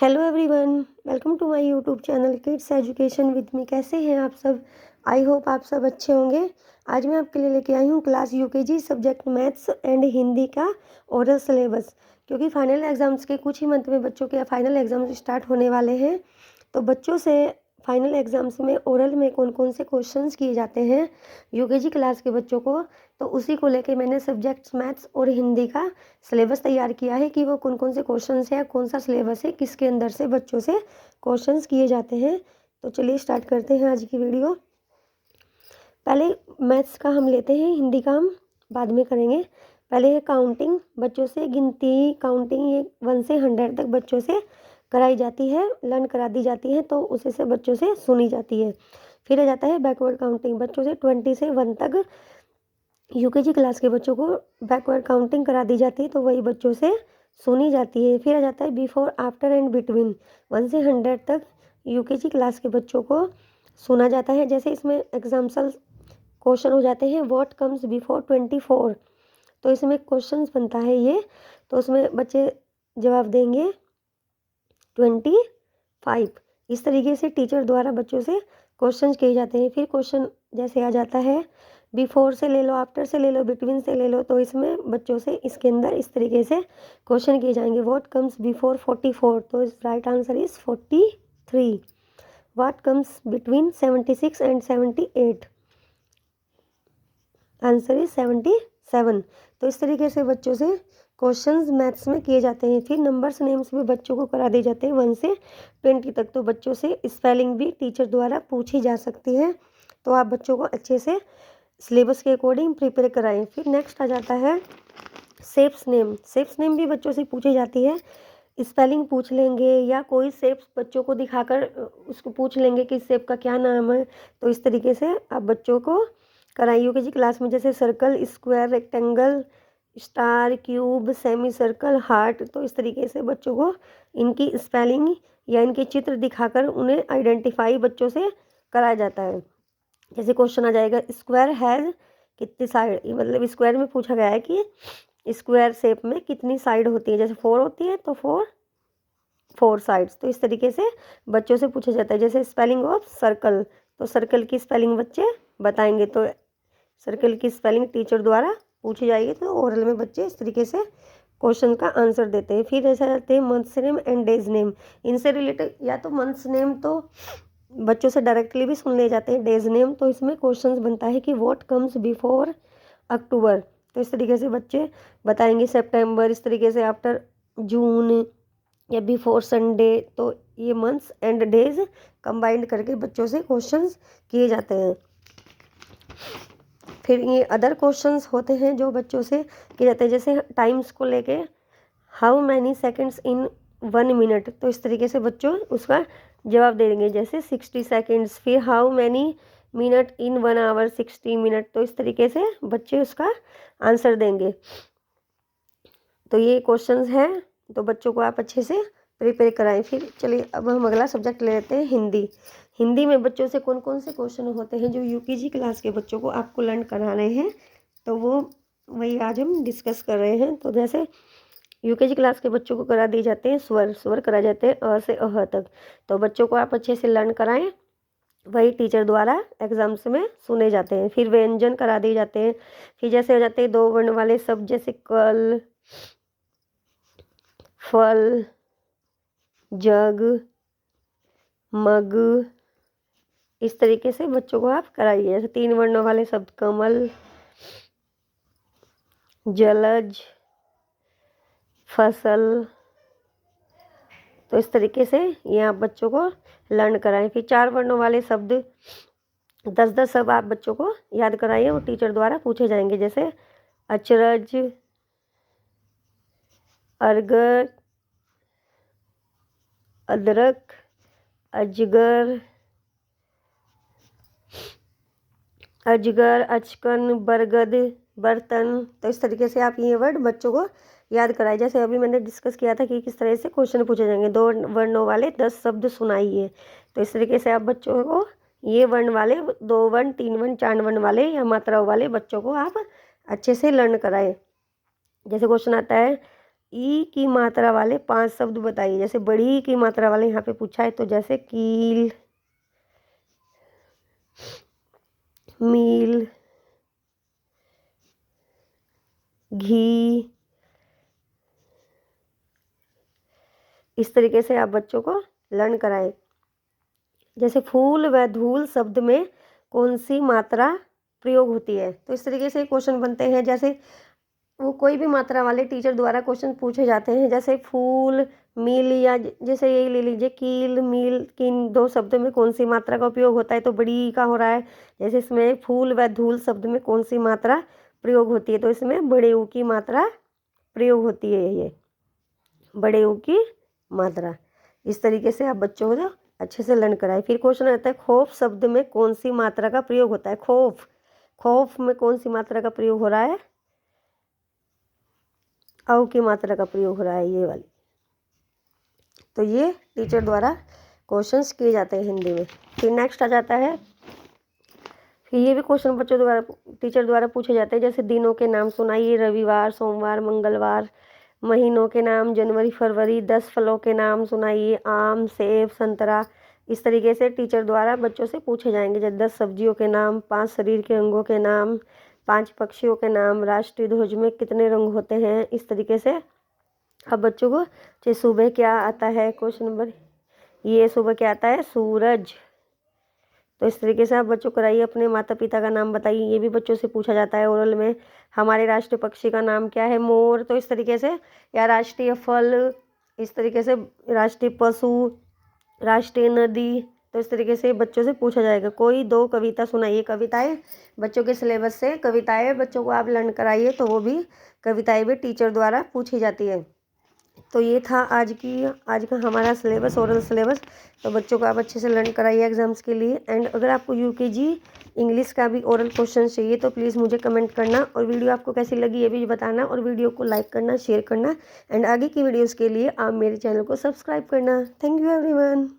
Hello everyone, welcome to my YouTube channel kids education with me. कैसे हैं आप सब? आई होप आप सब अच्छे होंगे। आज मैं आपके लिए लेके आई हूँ class UKG subject maths and Hindi का ओरल सिलेबस। क्योंकि फाइनल एग्ज़ाम्स के कुछ ही मंथ में बच्चों के फाइनल एग्ज़ाम्स स्टार्ट होने वाले हैं, तो बच्चों से फाइनल एग्ज़ाम्स में ओरल में कौन कौन से क्वेश्चंस किए जाते हैं यूकेजी क्लास के बच्चों को, तो उसी को लेके मैंने सब्जेक्ट्स मैथ्स और हिंदी का सिलेबस तैयार किया है कि वो कौन कौन से क्वेश्चंस है, कौन सा सिलेबस है, किसके अंदर से बच्चों से क्वेश्चंस किए जाते हैं। तो चलिए स्टार्ट करते हैं आज की वीडियो। पहले मैथ्स का हम लेते हैं, हिंदी का हम बाद में करेंगे। पहले है काउंटिंग, बच्चों से गिनती काउंटिंग ये 1 से 100 तक बच्चों से कराई जाती है, लर्न करा दी जाती है, तो उसे से बच्चों से सुनी जाती है। फिर आ जाता है बैकवर्ड काउंटिंग, बच्चों से 20 से 1 तक यूकेजी क्लास के बच्चों को बैकवर्ड काउंटिंग करा दी जाती है, तो वही बच्चों से सुनी जाती है। फिर आ जाता है बिफोर आफ्टर एंड बिटवीन, 1 से 100 तक यूकेजी क्लास के बच्चों को सुना जाता है। जैसे इसमें एग्जाम्पल क्वेश्चन हो जाते हैं, व्हाट कम्स बिफोर 24, तो इसमें क्वेश्चन बनता है ये, तो उसमें बच्चे जवाब देंगे 25। इस तरीके से टीचर द्वारा बच्चों से क्वेश्चन किए जाते हैं। फिर क्वेश्चन जैसे आ जाता है, बिफोर से ले लो, आफ्टर से ले लो, बिटवीन से ले लो, तो इसमें बच्चों से इसके अंदर इस तरीके से क्वेश्चन किए जाएंगे। व्हाट कम्स बिफोर 44, तो right answer is 43। What comes between 76 and 78, answer is 77। तो इस तरीके से बच्चों से क्वेश्चंस मैथ्स में किए जाते हैं। फिर नंबर्स नेम्स भी बच्चों को करा दिए जाते हैं 1 से 20 तक, तो बच्चों से स्पेलिंग भी टीचर द्वारा पूछी जा सकती है। तो आप बच्चों को अच्छे से सिलेबस के अकॉर्डिंग प्रिपेयर कराएं। फिर नेक्स्ट आ जाता है शेप्स नेम। शेप्स नेम भी बच्चों से पूछी जाती है, स्पेलिंग पूछ लेंगे या कोई शेप्स बच्चों को दिखाकर उसको पूछ लेंगे कि इस शेप का क्या नाम है। तो इस तरीके से आप बच्चों को कराइए यूकेजी क्लास में, जैसे circle, square, rectangle, star, cube, semi circle, heart. तो इस तरीके से बच्चों को इनकी स्पेलिंग या इनके चित्र दिखाकर उन्हें आइडेंटिफाई बच्चों से कराया जाता है। जैसे क्वेश्चन आ जाएगा, स्क्वायर हैज़ कितनी साइड, मतलब स्क्वायर में पूछा गया है कि स्क्वायर शेप में कितनी साइड होती है। जैसे 4 होती है तो 4 साइड्स। तो इस तरीके से बच्चों से पूछा जाता है। जैसे स्पेलिंग ऑफ सर्कल, तो सर्कल की स्पेलिंग बच्चे बताएंगे, तो सर्कल की स्पेलिंग टीचर द्वारा पूछी जाएगी, तो ओरल में बच्चे इस तरीके से क्वेश्चन का आंसर देते हैं। फिर ऐसा जाते हैं months name and days name. इनसे रिलेटेड या तो मंथ्स नेम तो बच्चों से डायरेक्टली भी सुन ले जाते हैं, डेज नेम तो इसमें क्वेश्चंस बनता है कि व्हाट कम्स बिफोर अक्टूबर, तो इस तरीके से बच्चे बताएंगे। सितंबर, इस तरीके से आफ्टर जून या बिफोर संडे। तो ये मंथ्स एंड डेज कंबाइंड करके बच्चों से क्वेश्चंस किए जाते हैं। फिर ये अदर क्वेश्चंस होते हैं जो बच्चों से किए जाते हैं, जैसे टाइम्स को लेके, how many seconds in 1 minute, तो इस तरीके से बच्चों उसका जवाब दे देंगे, जैसे 60 सेकंड्स। फिर how many minute in 1 hour, 60 minute, तो इस तरीके से बच्चे उसका आंसर देंगे। तो ये क्वेश्चंस हैं, तो बच्चों को आप अच्छे से प्रिपेयर कराएं। फिर चलिए अब हम अगला सब्जेक्ट ले लेते हैं, हिंदी। हिंदी में बच्चों से कौन कौन से क्वेश्चन होते हैं जो यूकेजी क्लास के बच्चों को आपको लर्न कराने हैं, तो वो वही आज हम डिस्कस कर रहे हैं। तो जैसे यूकेजी क्लास के बच्चों को करा दिए जाते हैं स्वर कराए जाते हैं अ से अह तक, तो बच्चों को आप अच्छे से लर्न कराएं, वही टीचर द्वारा एग्जाम्स में सुने जाते हैं। फिर व्यंजन करा दिए जाते हैं। फिर जैसे हो जाते हैं 2 वर्ण वाले शब्द, जैसे कल, फल, जग, मग, इस तरीके से बच्चों को आप कराइए। जैसे 3 वर्णों वाले शब्द, कमल, जलज, फसल, तो इस तरीके से ये आप बच्चों को लर्न कराएं। फिर 4 वर्णों वाले शब्द 10-10 शब्द आप बच्चों को याद कराइए, वो टीचर द्वारा पूछे जाएंगे, जैसे अचरज, अरगर, अदरक, अजगर, अजगर, अचकन, बरगद, बर्तन। तो इस तरीके से आप ये वर्ड बच्चों को याद कराइए। जैसे अभी मैंने डिस्कस किया था कि किस तरह से क्वेश्चन पूछे जाएंगे, 2 वर्णों वाले 10 शब्द सुनाइए, तो इस तरीके से आप बच्चों को ये वर्ण वाले 2 वर्ण, 3 वर्ण, 4 वर्ण वाले या मात्राओं वाले बच्चों को आप अच्छे से लर्न कराएं। जैसे क्वेश्चन आता है, ई की मात्रा वाले 5 शब्द बताइए। जैसे बड़ी ई की मात्रा वाले यहाँ पे पूछा है, तो जैसे कील, मील, घी, इस तरीके से आप बच्चों को लर्न कराएं। जैसे फूल व धूल शब्द में कौन सी मात्रा प्रयोग होती है, तो इस तरीके से क्वेश्चन बनते हैं। जैसे वो कोई भी मात्रा वाले टीचर द्वारा क्वेश्चन पूछे जाते हैं, जैसे फूल, मील, या जैसे यही ले लीजिए कील, मील, किन 2 शब्द में कौन सी मात्रा का उपयोग होता है, तो बड़ी का हो रहा है। जैसे इसमें फूल व धूल शब्द में कौन सी मात्रा प्रयोग होती है, तो इसमें बड़े ऊ की मात्रा प्रयोग होती है, ये बड़े ऊ की मात्रा। इस तरीके से आप बच्चों को अच्छे से लर्न कराएं। फिर क्वेश्चन आता है खौफ शब्द में कौन सी मात्रा का प्रयोग होता है। खौफ, खौफ में कौन सी मात्रा का प्रयोग हो रहा है, औ की मात्रा का प्रयोग हो रहा है, ये वाली। तो ये टीचर द्वारा क्वेश्चंस किए जाते हैं हिंदी में। फिर नेक्स्ट आ जाता है, फिर ये भी क्वेश्चन बच्चों द्वारा टीचर द्वारा पूछे जाते हैं। जैसे दिनों के नाम सुनाइए, रविवार, सोमवार, मंगलवार। महीनों के नाम, जनवरी, फरवरी। 10 फलों के नाम सुनाइए, आम, सेब, संतरा। इस तरीके से टीचर द्वारा बच्चों से पूछे जाएंगे। जैसे 10 सब्जियों के नाम, 5 शरीर के अंगों के नाम, 5 पक्षियों के नाम, राष्ट्रीय ध्वज में कितने रंग होते हैं। इस तरीके से अब बच्चों को जैसे सुबह क्या आता है, क्वेश्चन नंबर ये सुबह क्या आता है, सूरज। तो इस तरीके से आप बच्चों को कराइए। अपने माता पिता का नाम बताइए, ये भी बच्चों से पूछा जाता है ओरल में। हमारे राष्ट्रीय पक्षी का नाम क्या है, मोर। तो इस तरीके से, या राष्ट्रीय फल, इस तरीके से राष्ट्रीय पशु, राष्ट्रीय नदी। तो इस तरीके से बच्चों से पूछा जाएगा। कोई 2 कविता सुनाइए। कविताएं बच्चों के सिलेबस से कविताएं बच्चों को आप लर्न कराइए, तो वो भी कविताएं भी टीचर द्वारा पूछी जाती है। तो ये था आज का हमारा सिलेबस, ओरल सिलेबस। तो बच्चों को आप अच्छे से लर्न कराइए एग्जाम्स के लिए। एंड अगर आपको यूकेजी इंग्लिश का भी ओरल क्वेश्चन चाहिए तो प्लीज़ मुझे कमेंट करना, और वीडियो आपको कैसी लगी ये भी बताना, और वीडियो को लाइक करना, शेयर करना। एंड आगे की वीडियोज़ के लिए आप मेरे चैनल को सब्सक्राइब करना। Thank you everyone.